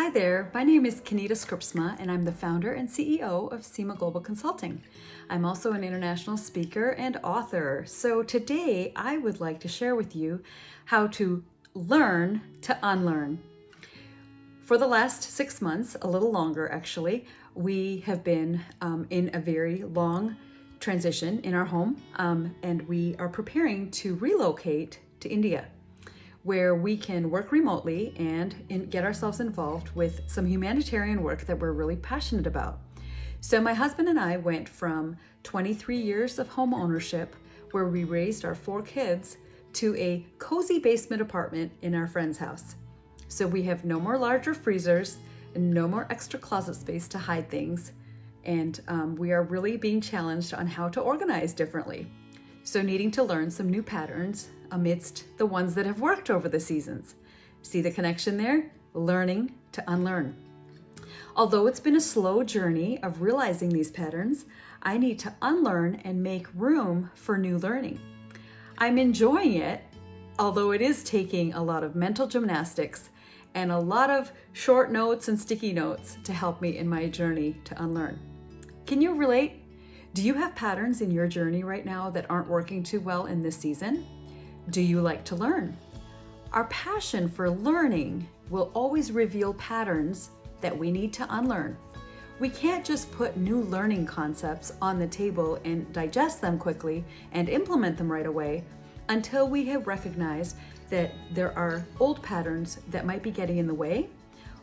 Hi there, my name is Kenita Scripsma and I'm the founder and CEO of Seema Global Consulting. I'm also an international speaker and author. So today I would like to share with you how to learn to unlearn. For the last 6 months, a little longer actually, we have been in a very long transition in our home and we are preparing to relocate to India, where we can work remotely and get ourselves involved with some humanitarian work that we're really passionate about. So my husband and I went from 23 years of home ownership, where we raised our 4 kids, to a cozy basement apartment in our friend's house. So we have no more larger freezers and no more extra closet space to hide things. And we are really being challenged on how to organize differently. So needing to learn some new patterns amidst the ones that have worked over the seasons. See the connection there? Learning to unlearn. Although it's been a slow journey of realizing these patterns, I need to unlearn and make room for new learning. I'm enjoying it, although it is taking a lot of mental gymnastics and a lot of short notes and sticky notes to help me in my journey to unlearn. Can you relate? Do you have patterns in your journey right now that aren't working too well in this season? Do you like to learn? Our passion for learning will always reveal patterns that we need to unlearn. We can't just put new learning concepts on the table and digest them quickly and implement them right away until we have recognized that there are old patterns that might be getting in the way,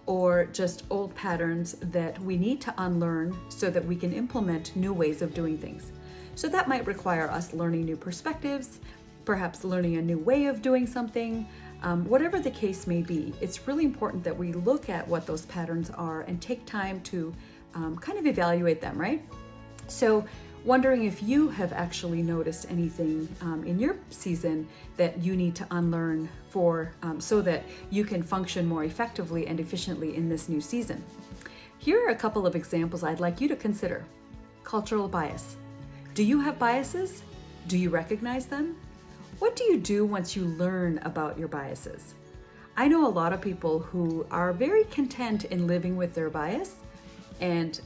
or just old patterns that we need to unlearn so that we can implement new ways of doing things. So that might require us learning new perspectives, perhaps learning a new way of doing something. Whatever the case may be, it's really important that we look at what those patterns are and take time to kind of evaluate them, right? So wondering if you have actually noticed anything in your season that you need to unlearn so that you can function more effectively and efficiently in this new season. Here are a couple of examples I'd like you to consider. Cultural bias. Do you have biases? Do you recognize them? What do you do once you learn about your biases? I know a lot of people who are very content in living with their bias, and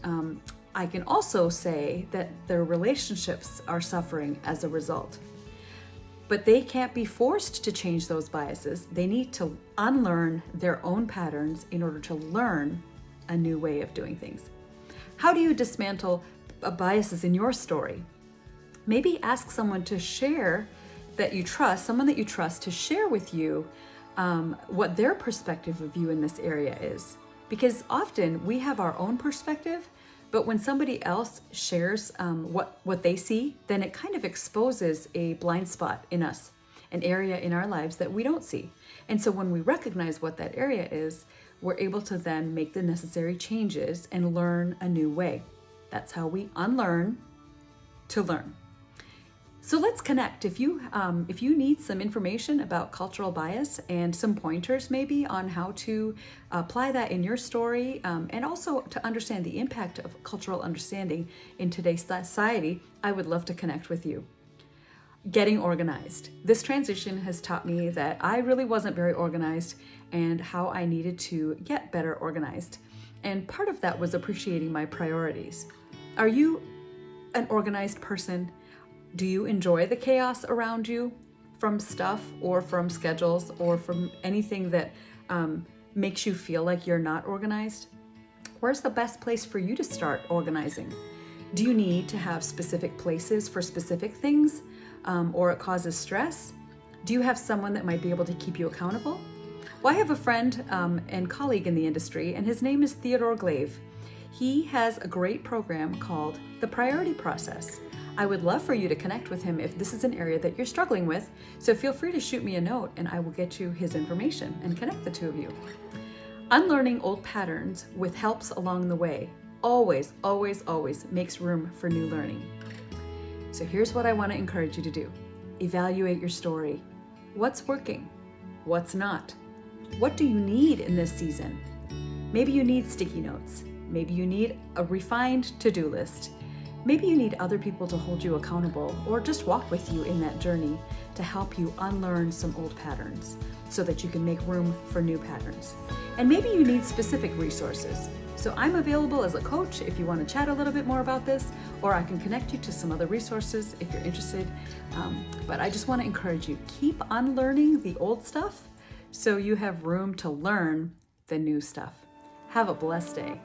I can also say that their relationships are suffering as a result. But they can't be forced to change those biases. They need to unlearn their own patterns in order to learn a new way of doing things. How do you dismantle biases in your story? Maybe ask someone to share someone that you trust to share with you what their perspective of you in this area is. Because often we have our own perspective, but when somebody else shares what they see, then it kind of exposes a blind spot in us, an area in our lives that we don't see. And so when we recognize what that area is, we're able to then make the necessary changes and learn a new way. That's how we unlearn to learn. So let's connect. If you need some information about cultural bias and some pointers maybe on how to apply that in your story, and also to understand the impact of cultural understanding in today's society, I would love to connect with you. Getting organized. This transition has taught me that I really wasn't very organized and how I needed to get better organized. And part of that was appreciating my priorities. Are you an organized person? Do you enjoy the chaos around you from stuff or from schedules or from anything that makes you feel like you're not organized? Where's the best place for you to start organizing? Do you need to have specific places for specific things or it causes stress? Do you have someone that might be able to keep you accountable? Well, I have a friend and colleague in the industry, and his name is Theodore Glaive. He has a great program called The Priority Process. I would love for you to connect with him if this is an area that you're struggling with. So feel free to shoot me a note and I will get you his information and connect the two of you. Unlearning old patterns with helps along the way always, always, always makes room for new learning. So here's what I want to encourage you to do. Evaluate your story. What's working? What's not? What do you need in this season? Maybe you need sticky notes. Maybe you need a refined to-do list. Maybe you need other people to hold you accountable or just walk with you in that journey to help you unlearn some old patterns so that you can make room for new patterns. And maybe you need specific resources. So I'm available as a coach if you want to chat a little bit more about this, or I can connect you to some other resources if you're interested. But I just want to encourage you, keep unlearning the old stuff so you have room to learn the new stuff. Have a blessed day.